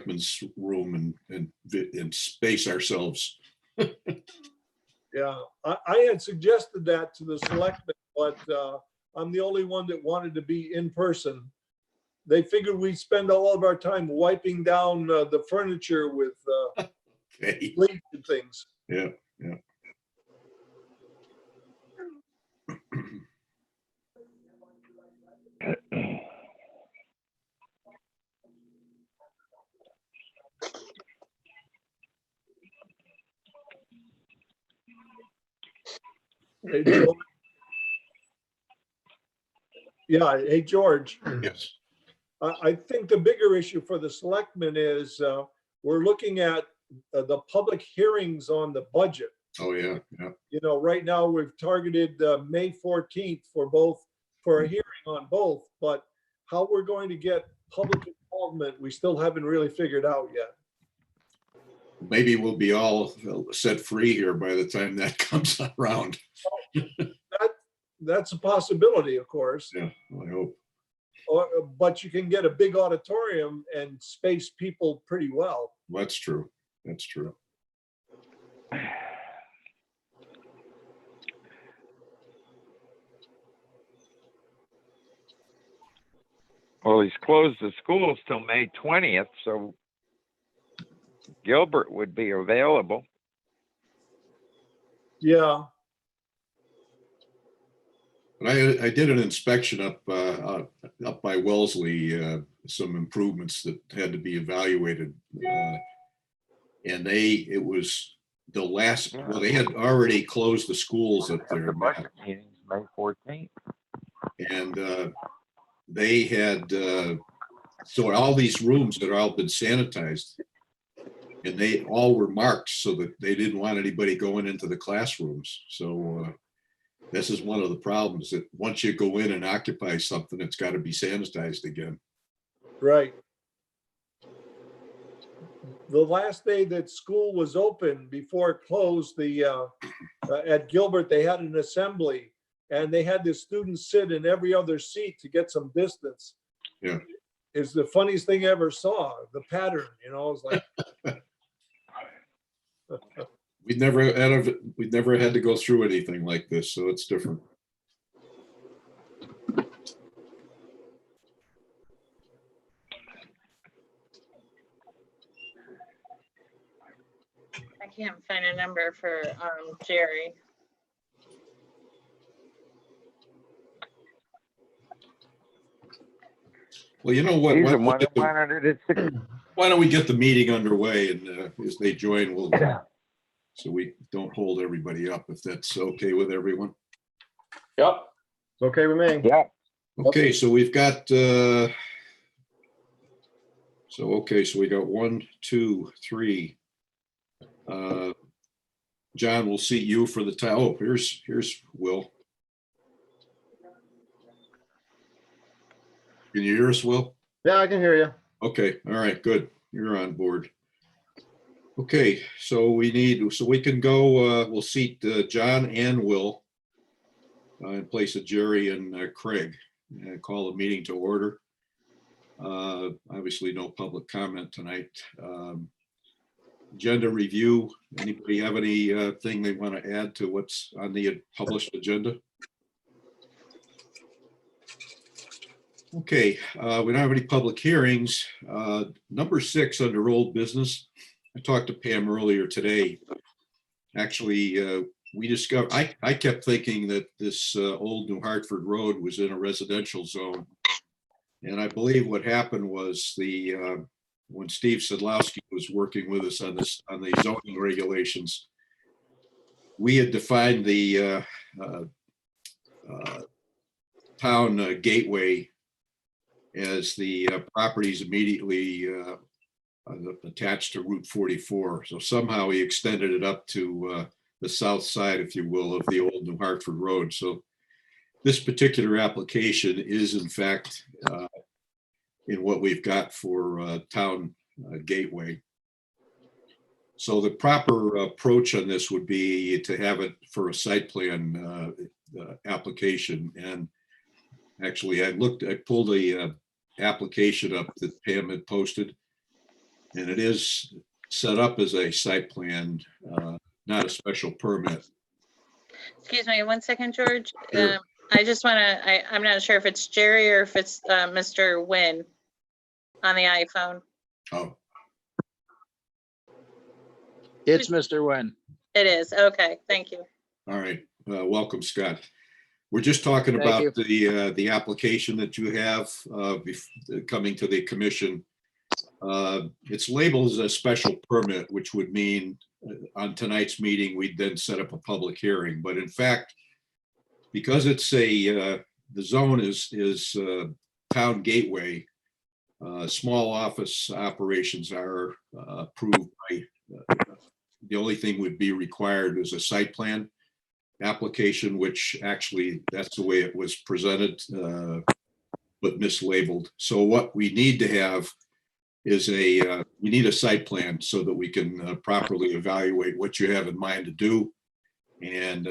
selectmen's room and space ourselves. Yeah, I had suggested that to the selectmen, but I'm the only one that wanted to be in person. They figured we'd spend all of our time wiping down the furniture with Okay. bleach and things. Yeah, yeah. Hey, George. Yeah, hey, George. Yes. I think the bigger issue for the selectmen is we're looking at the public hearings on the budget. Oh, yeah, yeah. You know, right now we've targeted May 14th for a hearing on both, but how we're going to get public involvement, we still haven't really figured out yet. Maybe we'll be all set free here by the time that comes around. That's a possibility, of course. Yeah, I hope. But you can get a big auditorium and space people pretty well. That's true. That's true. Well, he's closed the schools till May 20th, so Gilbert would be available. Yeah. But I did an inspection up by Wellesley, some improvements that had to be evaluated. And it was the last, well, they had already closed the schools up there. The budget meeting's May 14th. And they had, so all these rooms had all been sanitized. And they all were marked so that they didn't want anybody going into the classrooms. So this is one of the problems, that once you go in and occupy something, it's got to be sanitized again. Right. The last day that school was open before it closed, at Gilbert, they had an assembly and they had the students sit in every other seat to get some distance. Yeah. It's the funniest thing I ever saw, the pattern, you know, it was like. We'd never had to go through anything like this, so it's different. I can't find a number for Jerry. Well, you know what? He's Why the don't we one get that the- wanted it at 6. why don't we get the meeting underway, and as they join, we'll, so we don't hold everybody up, if that's okay with everyone. Yep. It's okay with me. Yeah. Okay, so we've got, so we got 1, 2, 3. John, we'll seat you for the time. Oh, here's Will. Can you hear us, Will? Yeah, I can hear you. Okay, all right, good. You're on board. Okay, so we can go, we'll seat John and Will in place of Jerry and Craig. Call the meeting to order. Obviously, no public comment tonight. Agenda review. Anybody have anything they want to add to what's on the published agenda? Okay, we don't have any public hearings. Number 6 under old business. I talked to Pam earlier today. Actually, we discovered, I kept thinking that this old New Hartford Road was in a residential zone. And I believe what happened was when Steve Sadlowski was working with us on the zoning regulations, we had defined the town gateway as the properties immediately attached to Route 44. So somehow he extended it up to the south side, if you will, of the old New Hartford Road. So this particular application is in fact in what we've got for town gateway. So the proper approach on this would be to have it for a site plan application. And actually I pulled a application up that Pam had posted. And it is set up as a site plan, not a special permit. Excuse me, one second, George. Sure. I just want to, I'm not sure if it's Jerry or if it's Mr. Nguyen on the iPhone. Oh, It's Mr. Nguyen. It is. Okay, thank you. all right. Welcome, Scott. We're just talking Thank about the application that you have coming to the commission. It's labeled as a special permit, which would mean on tonight's meeting, we'd then set up a public hearing. But in fact, because it's the zone is town gateway, small office operations are approved by, the only thing would be required is a site plan application, which actually that's the way it was presented, but mislabeled. So what we need to have is we need a site plan so that we can properly evaluate what you have in mind to do and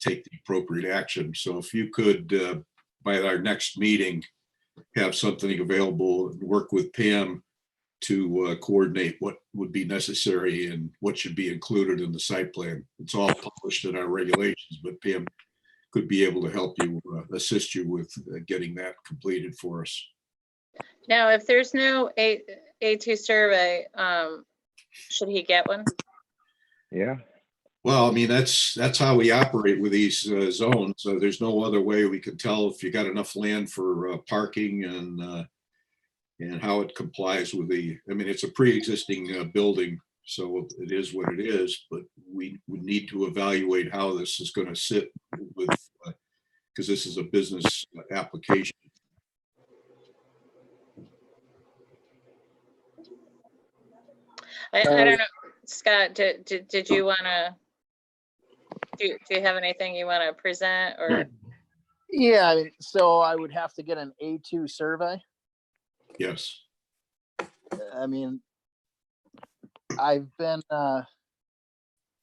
take the appropriate action. So if you could, by our next meeting, have something available and work with Pam to coordinate what would be necessary and what should be included in the site plan. It's all published in our regulations, but Pam could be able to help you, assist you with getting that completed for us. Now, if there's no A2 survey, should he get one? Yeah. Well, I mean, that's how we operate with these zones. So there's no other way we can tell if you got enough land for parking and how it complies with I mean, it's a pre-existing building, so it is what it is, but we would need to evaluate how this is going to sit with, because this is a business application. I don't know, Scott, did you want to, do you have anything you want to present or? Yeah, I mean, so I would have to get an A2 survey. Yes. I mean, I've been,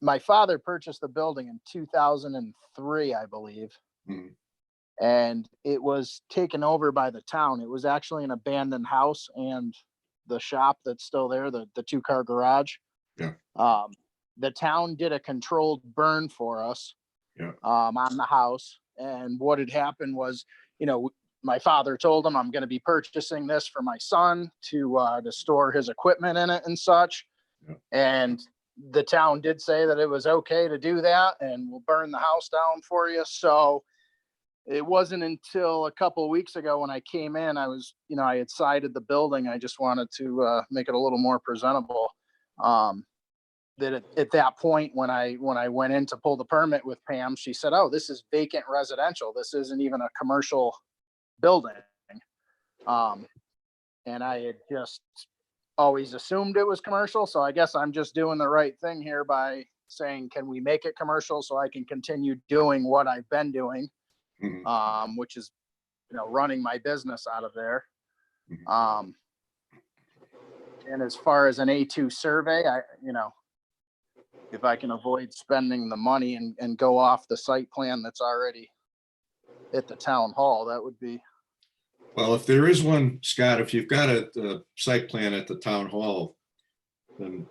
my father purchased the building in 2003, I believe. Mhm. And it was taken over by the town. It was actually an abandoned house and the shop that's still there, the two-car garage. Yeah. The town did a controlled burn for us. Yeah. On the house. And what had happened was, you know, my father told him, I'm going to be purchasing this for my son to store his equipment in it and such. Yeah. And the town did say that it was okay to do that and we'll burn the house down for you. So it wasn't until a couple of weeks ago when I came in, I was, you know, I had sided the building. I just wanted to make it a little more presentable. That at that point, when I went in to pull the permit with Pam, she said, "Oh, this is vacant residential. This isn't even a commercial building." And I had just always assumed it was commercial. So I guess I'm just doing the right thing here by saying, can we make it commercial so I can continue doing what I've been doing, Mhm. which is, you know, running my business out of there. Mhm. And as far as an A2 survey, you know, if I can avoid spending the money and go off the site plan that's already at the town hall, that would be. Well, if there is one, Scott, if you've got a site plan at the town hall, then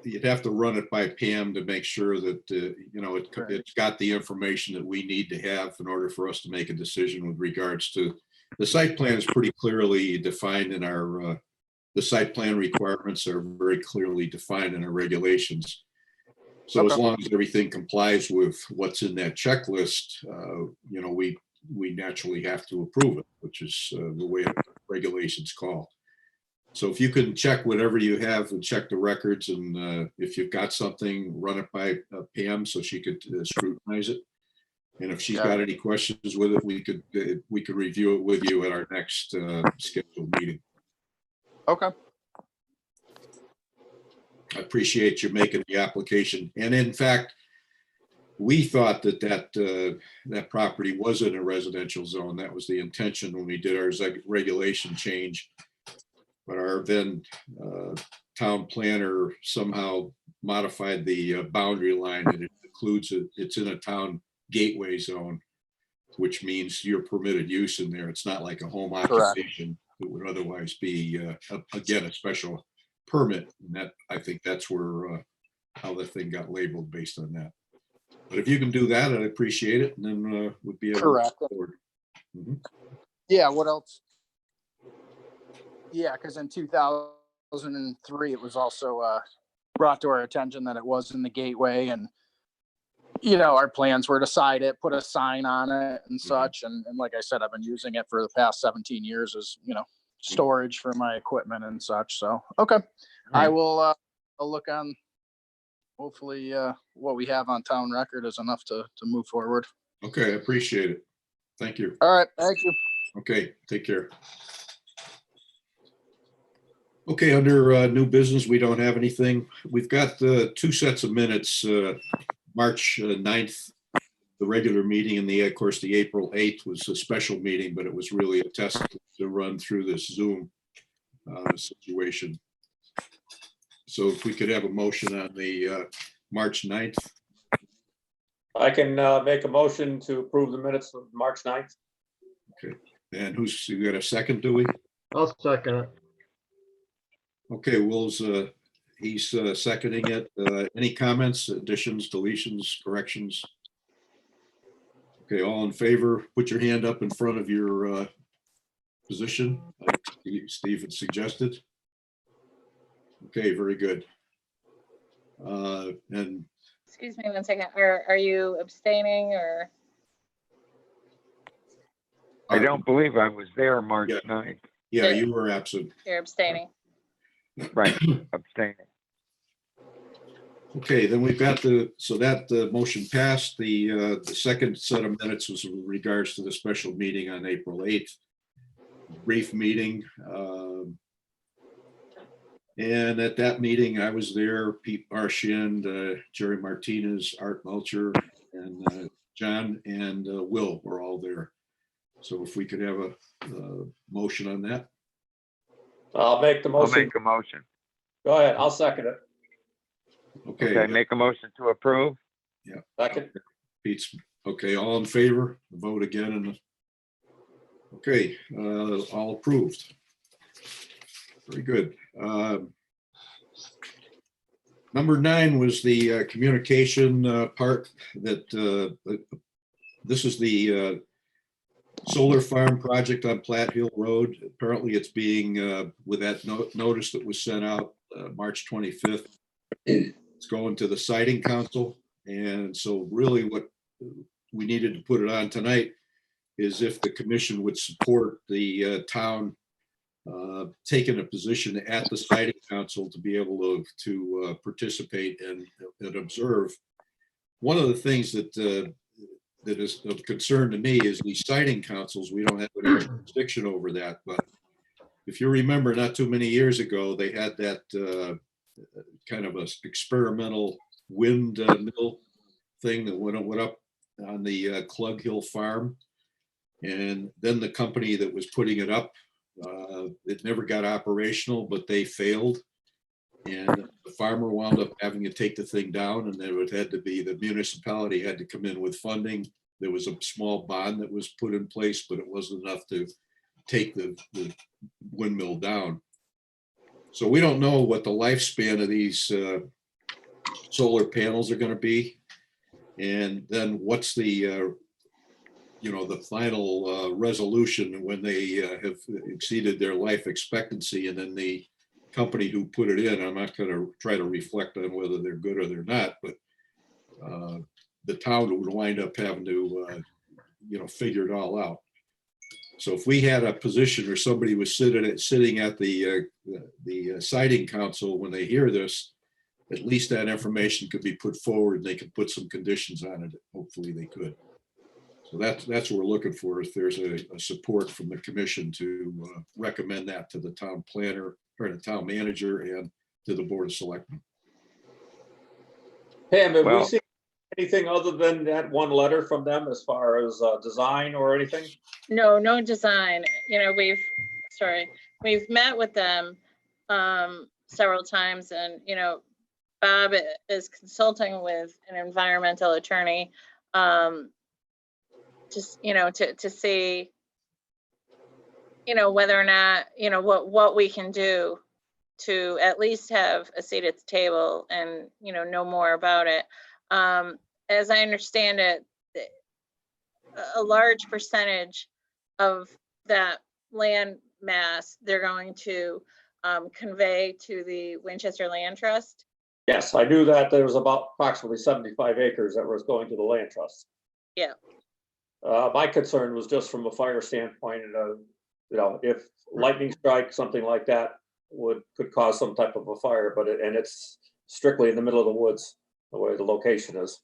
you'd have to run it by Pam to make sure that, you know, it's got the information that we need to have in order for us to make a decision with regards to, the site plan is pretty clearly defined in our, the site plan requirements are very clearly defined in our regulations. So as Okay. long as everything complies with what's in that checklist, you know, we naturally have to approve it, which is the way regulations call. So if you can check whatever you have and check the records, and if you've got something, run it by Pam so she could scrutinize it. And if she's Got got any questions with it, we could review it with you at our next scheduled meeting. Okay. I appreciate you making the application. And in fact, we thought that property was in a residential zone. That was the intention when we did our regulation change. But our then town planner somehow modified the boundary line, and it includes it's in a town gateway zone, which means you're permitted use in there. It's not like a home occupation. It would otherwise be, again, a special permit. And that, I think that's where, how the thing got labeled based on that. But if you can do that, I'd appreciate it, and then would be able to Correct. move forward. Mhm. Yeah, what else? Yeah, because in 2003, it was also brought to our attention that it was in the gateway, and our plans were to side it, put a sign on it and such. And like I said, I've been using it for the past 17 years as, storage for my equipment and such. So, okay. I right. will I'll look on, hopefully what we have on town record is enough to move forward. Okay, I appreciate it. Thank you. All right. Thank you. Okay, take care. Okay, under new business, we don't have anything. We've got two sets of minutes, March 9th, the regular meeting, and of course, the April 8th was a special meeting, but it was really a test to run through this Zoom situation. So if we could have a motion on the March 9th. I can make a motion to approve the minutes of March 9th. And you got a second, do we? I'll second it. Okay, Will's, he's seconding it. Any comments, additions, deletions, corrections? Okay, all in favor, put your hand up in front of your position, like Steve had suggested. Okay, very good. And Excuse me one second. Are you abstaining or? I don't believe I was there March Yeah. 9th. yeah, you were absent. You're abstaining. Right, abstaining. Okay, then we've got so that the motion passed. The second set of minutes was in regards to the special meeting on April 8th. Brief meeting. And at that meeting, I was there, Pete Marchand, Jerry Martinez, Art Melcher, and John and Will were all there. So if we could have a motion on that. I'll make the I'll motion. make a motion. Go ahead, I'll second it. Okay, make a motion to approve. Second. Pete's, okay, all in favor, vote again, and okay, all approved. Very good. Number 9 was the communication part that this is the solar farm project on Platte Hill Road. Apparently it's being, with that notice that was sent out March 25th, it's going to the siting council. And so really what we needed to put it on tonight is if the commission would support the town taking a position at the siting council to be able to participate and observe. One of the things that is of concern to me is these siting councils, we don't have any jurisdiction over that, but if you remember not too many years ago, they had that kind of a experimental wind mill thing that went up on the Clug Hill farm. And then the company that was putting it up, it never got operational, but they failed. And the farmer wound up having to take the thing down, and then it had to be, the municipality had to come in with funding. There was a small bond that was put in place, but it wasn't enough to take the windmill down. So we don't know what the lifespan of these solar panels are going to be. And then what's the the final resolution when they have exceeded their life expectancy, and then the company who put it in, I'm not going to try to reflect on whether they're good or they're not, but the town would wind up having to, figure it all out. So if we had a position or somebody was sitting at the siting council when they hear this, at least that information could be put forward and they could put some conditions on it. Hopefully they could. So that's what we're looking for, if there's a support from the commission to recommend that to the town planner or the town manager and to the board of selectmen. Pam, have we Well- seen anything other than that one letter from them as far as design or anything? No design. We've met with them several times, and Bob is consulting with an environmental attorney just to see whether or not what we can do to at least have a seat at the table and, know more about it. As I understand it, a large percentage of that land mass, they're going to convey to the Winchester Land Trust. Yes, I knew that there was about approximately 75 acres that was going to the land trust. Yeah. My concern was just from a fire standpoint, if lightning strike, something like that could cause some type of a fire, and it's strictly in the middle of the woods, the way the location is.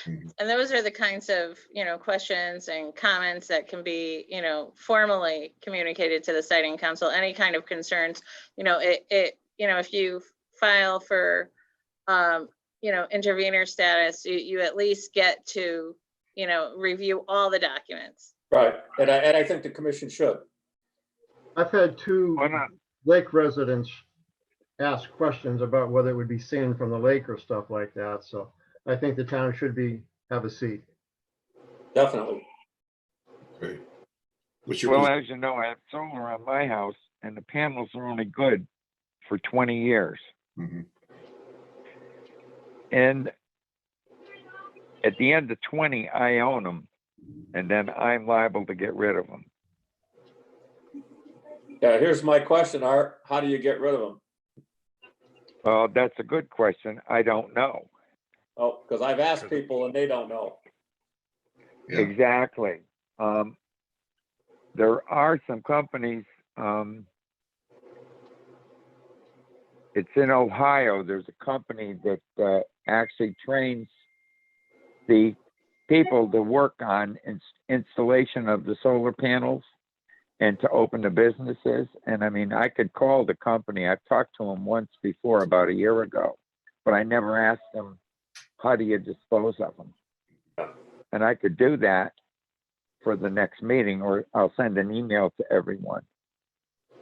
And those are the kinds of, questions and comments that can be, formally communicated to the siting council. Any kind of concerns, if you file for, intervener status, you at least get to, review all the documents. Right, and I think the commission should. I've had two Why not? lake residents ask questions about whether it would be seen from the lake or stuff like that. So I think the town should have a seat. Definitely. Okay. What's your, Well, as you know, I have solar on my house and the panels are only good for 20 years. Mhm. And at the end of 20, I own them, and then I'm liable to get rid of them. Yeah, here's my question, Art. How do you get rid of them? Well, that's a good question. I don't know. Oh, because I've asked people and they don't know. Yeah. Exactly. There are some companies, it's in Ohio. There's a company that actually trains the people to work on installation of the solar panels and to open the businesses. And I mean, I could call the company. I've talked to them once before, about a year ago, but I never asked them, how do you dispose of them? And I could do that for the next meeting, or I'll send an email to everyone.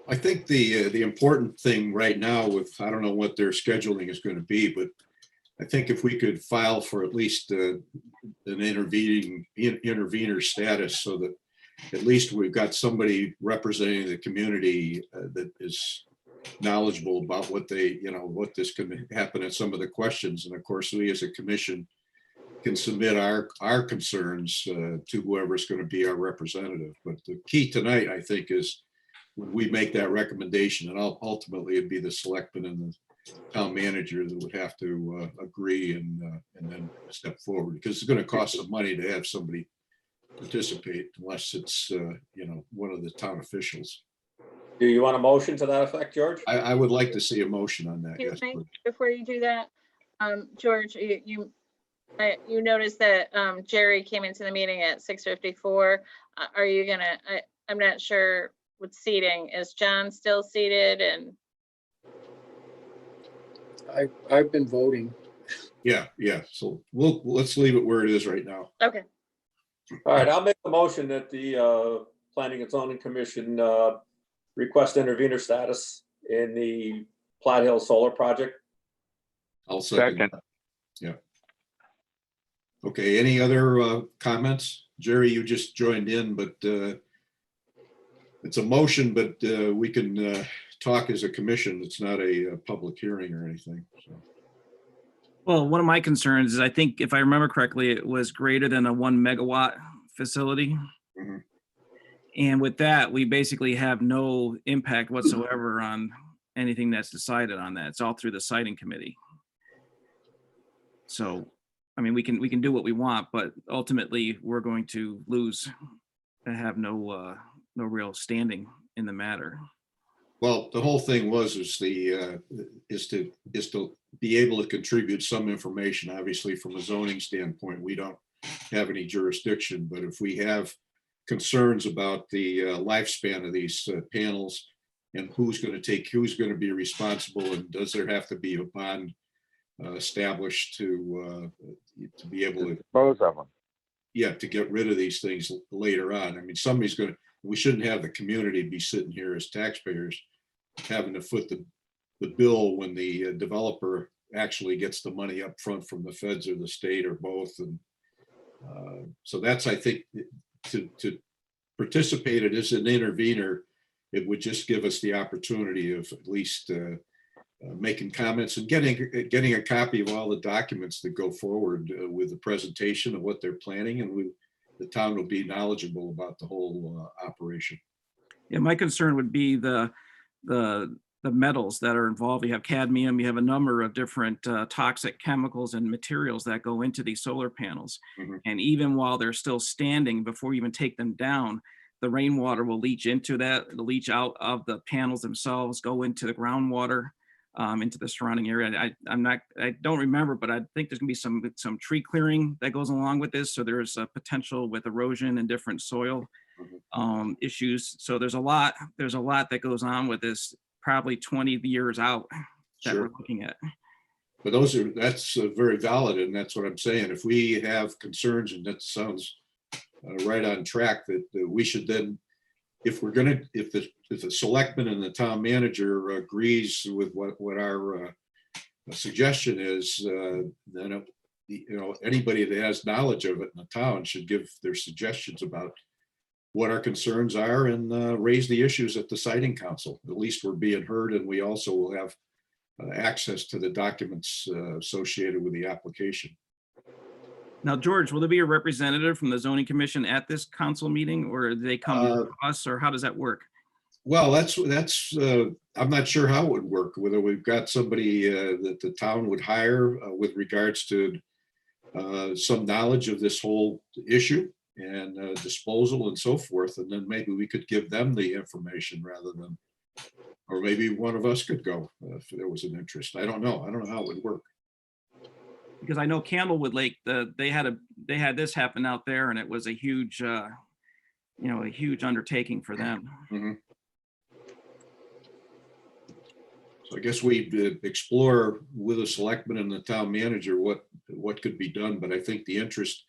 I think the important thing right now with, I don't know what their scheduling is going to be, but I think if we could file for at least an intervener status, so that at least we've got somebody representing the community that is knowledgeable about what what this can happen and some of the questions. And of course, we as a commission can submit our concerns to whoever's going to be our representative. But the key tonight, I think, is when we make that recommendation, and ultimately it'd be the selectman and the town manager that would have to agree and then step forward, because it's going to cost some money to have somebody participate unless it's one of the town officials. Do you want a motion to that effect, George? I would like to see a motion on that. Yes, Excuse me, please. before you do that, George, you noticed that Jerry came into the meeting at 6:54. Are you gonna? I'm not sure with seating. Is John still seated? And I've been voting. Yeah. So let's leave it where it is right now. okay, All right, I'll make a motion that the Planning and Zoning Commission request intervener status in the Platte Hill Solar Project. I'll second. Second. that. Yeah. Okay, any other comments? Jerry, you just joined in, but it's a motion, but we can talk as a commission. It's not a public hearing or anything. So. Well, one of my concerns is, I think if I remember correctly, it was greater than a 1 megawatt facility. Mhm. And with that, we basically have no impact whatsoever on anything that's decided on that. It's all through the siting committee. So, I mean, we can do what we want, but ultimately we're going to lose and have no real standing in the matter. Well, the whole thing is to be able to contribute some information. Obviously, from a zoning standpoint, we don't have any jurisdiction, but if we have concerns about the lifespan of these panels and who's going to be responsible, and does there have to be a bond established to be able to Dispose of them. to get rid of these things later on. I mean, we shouldn't have the community be sitting here as taxpayers having to foot the bill when the developer actually gets the money up front from the feds or the state or both. And so that's, I think, to participate as an intervener, it would just give us the opportunity of at least making comments and getting a copy of all the documents that go forward with the presentation of what they're planning, and the town will be knowledgeable about the whole operation. Yeah, my concern would be the metals that are involved. You have cadmium, you have a number of different toxic chemicals and materials that go into these solar panels. Mhm. And even while they're still standing, before you even take them down, the rainwater will leach into that, it'll leach out of the panels themselves, go into the groundwater, into the surrounding area. I don't remember, but I think there's gonna be some tree clearing that goes along with this. So there's a potential with erosion and different soil issues. So there's a lot that goes on with this, probably 20 years out that Sure. we're looking at. But that's very valid, and that's what I'm saying. If we have concerns, and that sounds right on track, that we should then, if the selectman and the town manager agrees with what our suggestion is, then anybody that has knowledge of it in the town should give their suggestions about what our concerns are and raise the issues at the siting council. At least we're being heard, and we also will have access to the documents associated with the application. Now, George, will there be a representative from the zoning commission at this council meeting, or do they come to us, or how does that work? Well, that's I'm not sure how it would work, whether we've got somebody that the town would hire with regards to some knowledge of this whole issue and disposal and so forth. And then maybe we could give them the information rather than, or maybe one of us could go if there was an interest. I don't know. I don't know how it would work. Because I know Candlewood Lake, they had this happen out there, and it was a huge, a huge undertaking for them. Mhm. So I guess we explore with the selectman and the town manager what could be done, but I think the interest,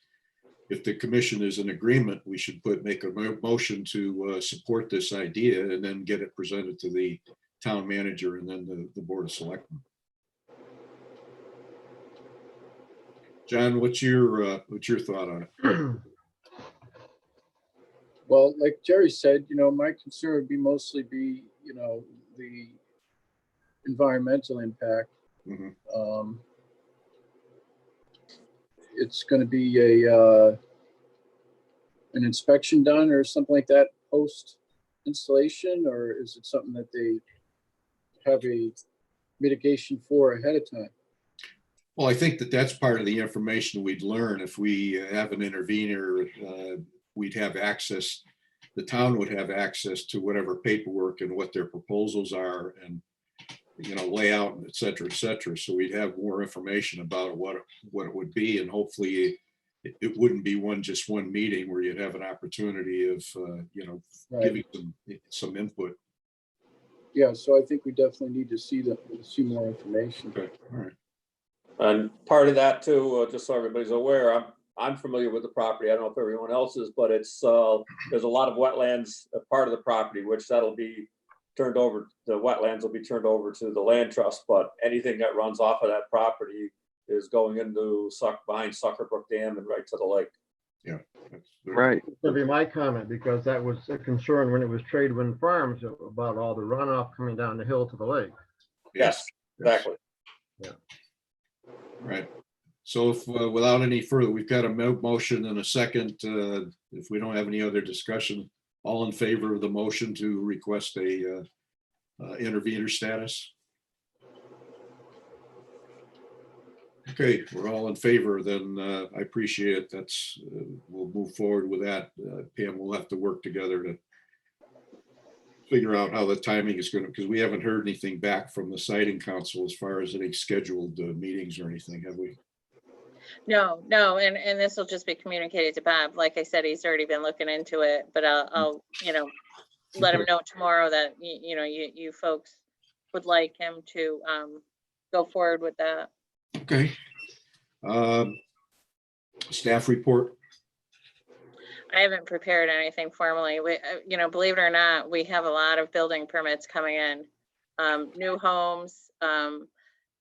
if the commission is in agreement, we should make a motion to support this idea and then get it presented to the town manager and then the board of selectmen. John, what's your thought on it? Well, like Jerry said, my concern would be mostly the environmental impact. Mhm. It's going to be an inspection done or something like that post installation, or is it something that they have a mitigation for ahead of time? Well, I think that's part of the information we'd learn if we have an intervener. We'd have access, the town would have access to whatever paperwork and what their proposals are and, layout, et cetera, et cetera. So we'd have more information about what it would be. And hopefully it wouldn't be just one meeting where you'd have an opportunity of, Right. giving some input. Yeah, so I think we definitely need to see more information. Okay, all right. And part of that too, just so everybody's aware, I'm familiar with the property. I don't know if everyone else is, but it's there's a lot of wetlands, a part of the property, which that'll be turned over. The wetlands will be turned over to the land trust, but anything that runs off of that property is going into behind Sucker Brook Dam and right to the lake. Yeah. Right. That'd be my comment, because that was a concern when it was Tradewind Farms about all the runoff coming down the hill to the lake. Yes, exactly. Right. So if, without any further, we've got a motion and a second. If we don't have any other discussion, all in favor of the motion to request a intervener status? Okay, we're all in favor, then I appreciate it. That's, we'll move forward with that. Pam, we'll have to work together to figure out how the timing is going to, because we haven't heard anything back from the siting council as far as any scheduled meetings or anything, have we? No, and this will just be communicated to Bob. Like I said, he's already been looking into it, but I'll let him Okay. know tomorrow that, you folks would like him to go forward with that. Okay. Staff report. I haven't prepared anything formally. We, believe it or not, we have a lot of building permits coming in. New homes,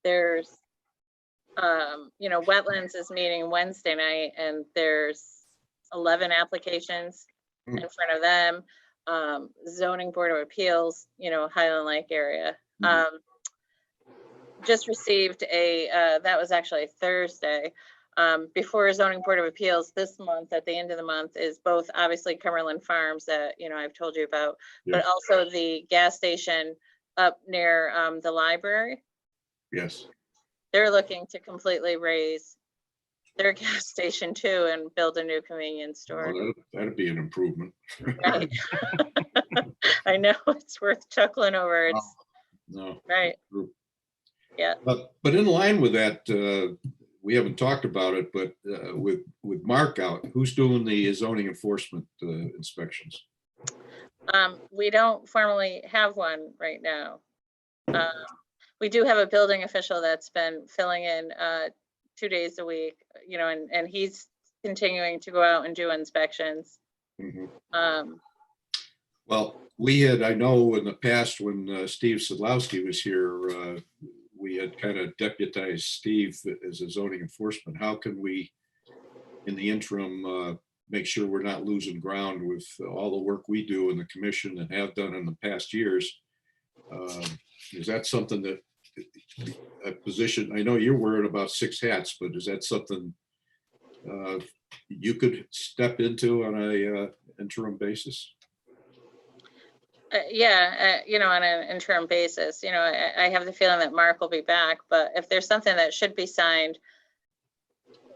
there's, wetlands is meeting Wednesday night and there's 11 applications in front of them. Zoning Board of Appeals, Highland Lake area. just received that was actually Thursday, before zoning board of appeals this month, at the end of the month, is both obviously Cumberland Farms that, I've told you about, but Yes. also the gas station up near, the library. Yes. They're looking to completely raise their gas station too and build a new convenience store. Well, that'd be an improvement. Right. I know, it's worth chuckling over. It's No. right. True. Yeah. But in line with that, we haven't talked about it, but with Mark out, who's doing the zoning enforcement inspections? We don't formally have one right now. We do have a building official that's been filling in 2 days a week, and he's continuing to go out and do inspections. Mhm. Well, Well, I know in the past when Steve Sadlowski was here, we had kind of deputized Steve as a zoning enforcement. How can we, in the interim, make sure we're not losing ground with all the work we do in the commission and have done in the past years? Is that something that a position, I know you're wearing about 6 hats, but is that something you could step into on a interim basis? yeah, on an interim basis, I have the feeling that Mark will be back, but if there's something that should be signed,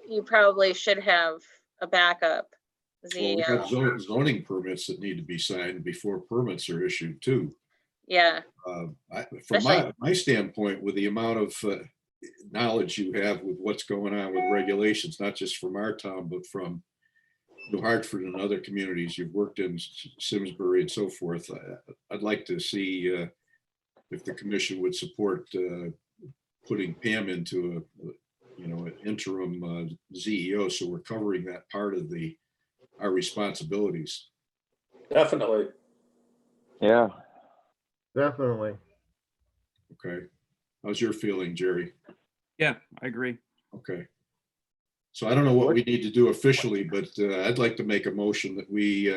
you probably should have a backup. Well, we have zoning permits that need to be signed before permits are issued too. Yeah, From Especially- my standpoint, with the amount of knowledge you have with what's going on with regulations, not just from our town, but from New Hartford and other communities you've worked in, Simsbury and so forth, I'd like to see if the commission would support putting Pam into an interim ZEO, so we're covering that part of our responsibilities. Definitely. Yeah. Definitely. Okay. How's your feeling, Jerry? Yeah, I agree. Okay. So I don't know what we need to do officially, but I'd like to make a motion that we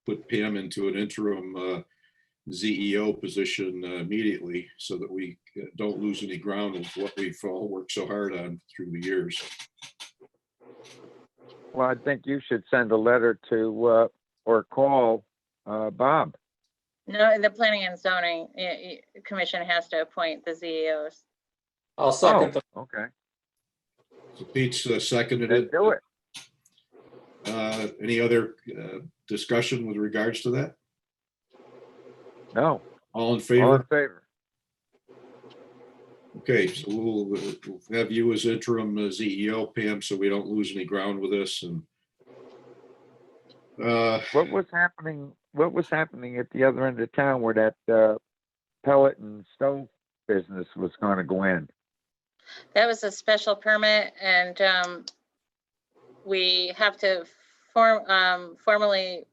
put Pam into an interim ZEO position immediately so that we don't lose any ground with what we've all worked so hard on through the years. Well, I think you should send a letter to, or call Bob. no, the planning and zoning commission has to appoint the ZEOs. I'll second the Oh, okay. So Pete's seconded Then it. do it. Any other discussion with regards to that? No, All in all in favor? favor. Okay, so we'll have you as interim ZEO, Pam, so we don't lose any ground with this. And What was happening at the other end of town where that pellet and stove business was going to go in? That was a special permit, and we have to formally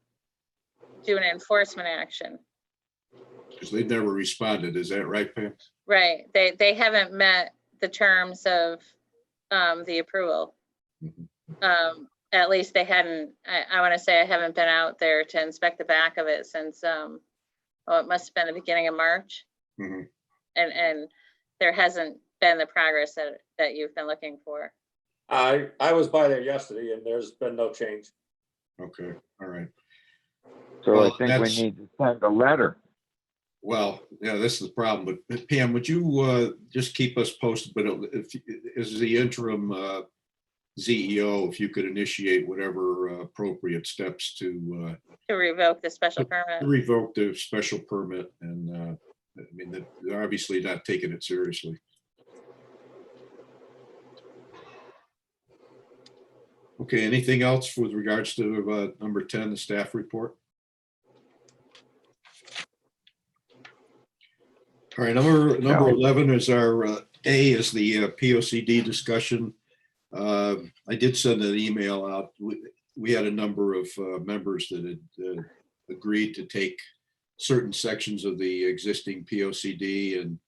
do an enforcement action. because they never responded, is that right, Pam? Right, they haven't met the terms of the approval. At least they hadn't, I want to say I haven't been out there to inspect the back of it since, it must have been the beginning of March. Mhm. And there hasn't been the progress that you've been looking for. I was by there yesterday and there's been no change. Okay, all right. So Well, I think we that's- need to send a letter. Well, yeah, this is the problem, but Pam, would you just keep us posted, but if, as the interim ZEO, if you could initiate whatever appropriate steps to To revoke the special permit. revoke the special permit, and I mean, they're obviously not taking it seriously. Okay, anything else with regards to number 10, the staff report? All right, number 11 is our A is the POCD discussion. I did send an email out. We had a number of members that had agreed to take certain sections of the existing POCD, and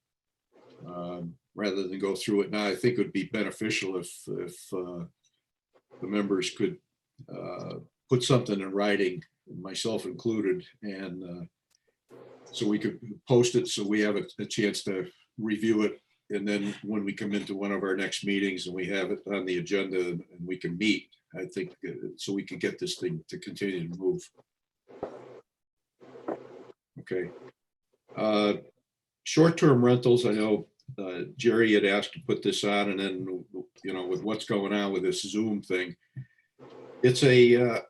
rather than go through it now, I think it would be beneficial if the members could put something in writing, myself included, and so we could post it so we have a chance to review it and then when we come into one of our next meetings and we have it on the agenda and we can meet, I think, so we can get this thing to continue to move. Okay. Short-term rentals, I know Jerry had asked to put this on, and then, you know, with what's going on with this Zoom thing, it's a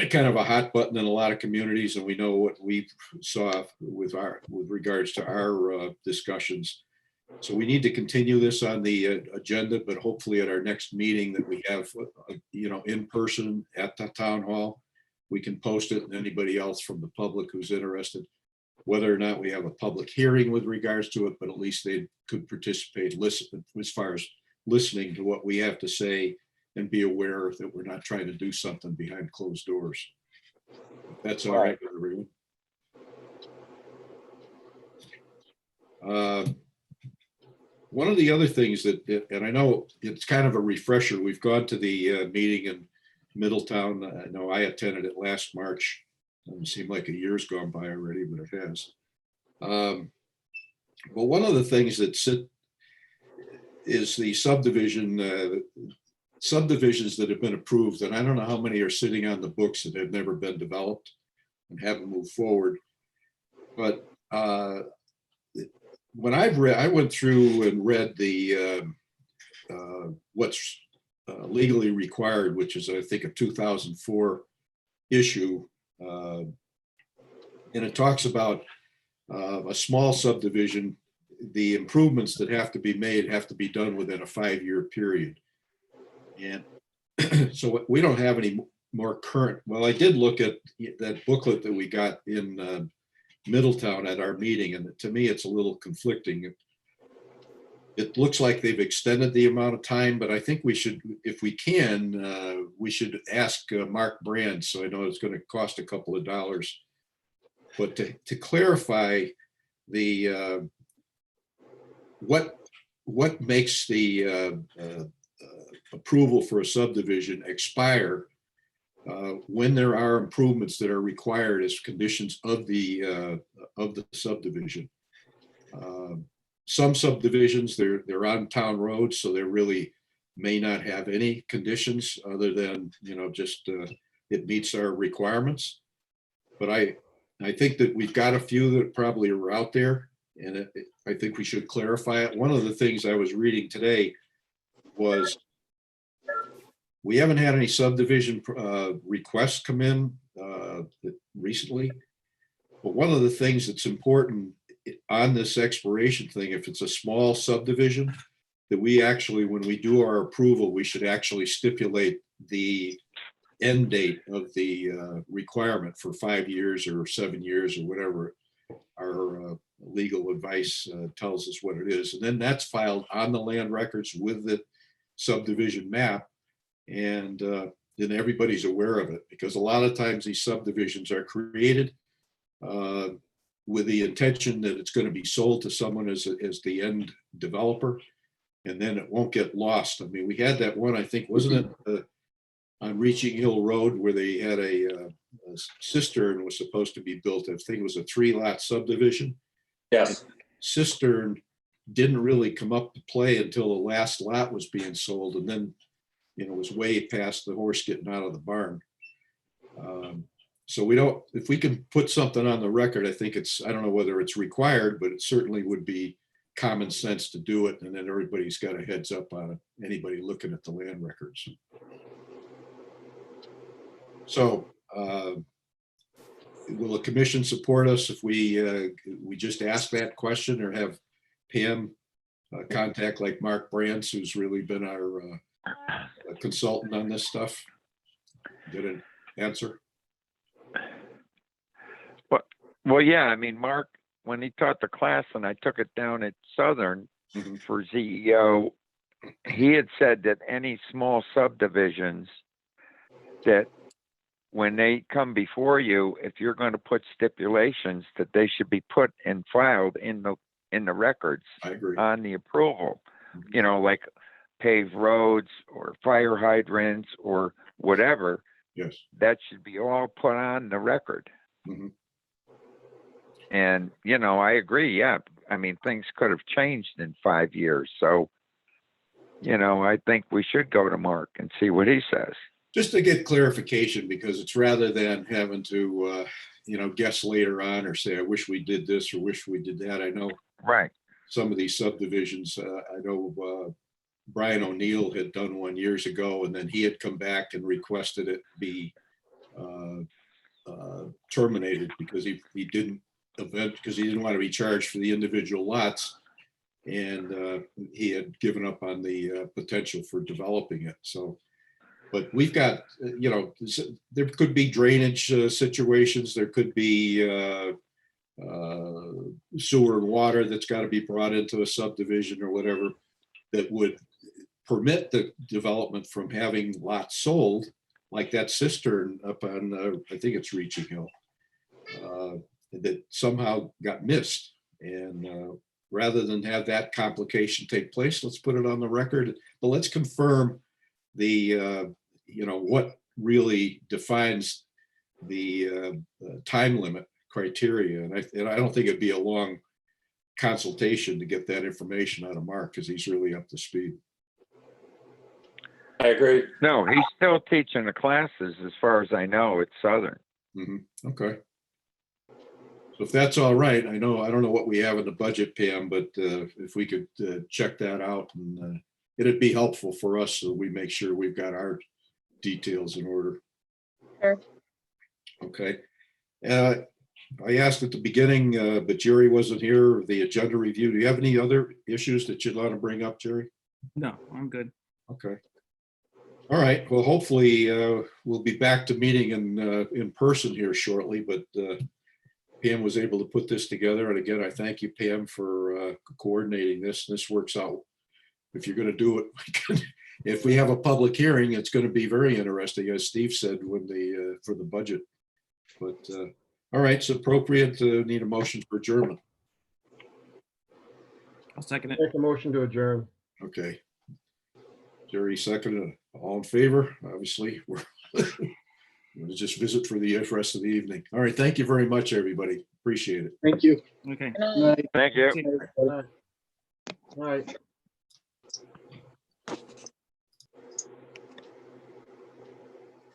kind of a hot button in a lot of communities, and we know what we saw with regards to our discussions. So we need to continue this on the agenda, but hopefully at our next meeting that we have, you know, in person at the town hall, we can post it, and anybody else from the public who's interested, whether or not we have a public hearing with regards to it, but at least they could participate, listen, as far as listening to what we have to say and be aware that we're not trying to do something behind closed doors. That's all right with everyone. One of the other things that, and I know it's kind of a refresher, we've gone to the meeting in Middletown. I know I attended it last March. Doesn't seem like a year's gone by already, but it has. But one of the things that is the subdivisions that have been approved, and I don't know how many are sitting on the books that have never been developed and haven't moved forward. But when I went through and read the what's legally required, which is I think a 2004 issue, and it talks about a small subdivision, the improvements that have to be made have to be done within a 5-year period. And so we don't have any more current, well, I did look at that booklet that we got in Middletown at our meeting, and to me, it's a little conflicting. It looks like they've extended the amount of time, but I think we should, if we can, we should ask Mark Brand. So I know it's going to cost a couple of dollars, but to clarify the what makes the approval for a subdivision expire when there are improvements that are required as conditions of the subdivision. Some subdivisions, they're on town roads, so they really may not have any conditions other than, you know, just it meets our requirements. But I think that we've got a few that probably are out there, and I think we should clarify it. One of the things I was reading today was we haven't had any subdivision requests come in recently. But one of the things that's important on this expiration thing, if it's a small subdivision, that we actually, when we do our approval, we should actually stipulate the end date of the requirement for 5 years or 7 years or whatever our legal advice tells us what it is. And then that's filed on the land records with the subdivision map. And then everybody's aware of it, because a lot of times these subdivisions are created with the intention that it's going to be sold to someone as the end developer, and then it won't get lost. I mean, we had that one, I think, wasn't it on Reaching Hill Road, where they had a cistern was supposed to be built. I think it was a 3-lot subdivision. Yes. Cistern didn't really come up to play until the last lot was being sold, and then, you know, it was way past the horse getting out of the barn. So we don't, if we can put something on the record, I think it's, I don't know whether it's required, but it certainly would be common sense to do it. And then everybody's got a heads up on it, anybody looking at the land records. So will the commission support us if we just ask that question, or have Pam contact like Mark Brands, who's really been our consultant on this stuff? Get an answer? Well, yeah, I mean, Mark, when he taught the class and I took it down at Southern for CEO, he had said that any small subdivisions, that when they come before you, if you're going to put stipulations, that they should be put and filed in the records. I agree. On the approval, you know, like paved roads or fire hydrants or whatever. Yes. That should be all put on the record. Mm-hmm. And, you know, I agree. Yeah. I mean, things could have changed in 5 years. So, you know, I think we should go to Mark and see what he says. Just to get clarification, because it's rather than having to, guess later on or say, I wish we did this or wish we did that. I know Right. some of these subdivisions, I know Brian O'Neill had done one years ago, and then he had come back and requested it be terminated because he didn't want to be charged for the individual lots. And he had given up on the potential for developing it. So, but we've got, there could be drainage situations. There could be sewer and water that's got to be brought into a subdivision or whatever that would permit the development from having lots sold, like that cistern up on, I think it's Reaching Hill, that somehow got missed. And rather than have that complication take place, let's put it on the record, but let's confirm the, what really defines the time limit criteria. And I don't think it'd be a long consultation to get that information out of Mark, because he's really up to speed. I agree. No, he's still teaching the classes as far as I know at Southern. Okay. So if that's all right, I don't know what we have in the budget, Pam, but if we could check that out, and it'd be helpful for us so we make sure we've got our details in order. Sure. Okay. I asked at the beginning, but Jerry wasn't here, the agenda review. Do you have any other issues that you'd want to bring up, Jerry? No, I'm good. Okay. All right. Well, hopefully we'll be back to meeting in person here shortly, but Pam was able to put this together. And again, I thank you, Pam, for coordinating this. This works out. If you're going to do it, if we have a public hearing, it's going to be very interesting, as Steve said, when for the budget. But all right, it's appropriate to need a motion for adjournment. I'll second it. Make a motion to adjourn. Okay. Jerry seconded. All in favor? Obviously, we're going to just visit for the rest of the evening. All right. Thank you very much, everybody. Appreciate it. Thank you. Okay. Good night. Good night. Thank you. See you. All right.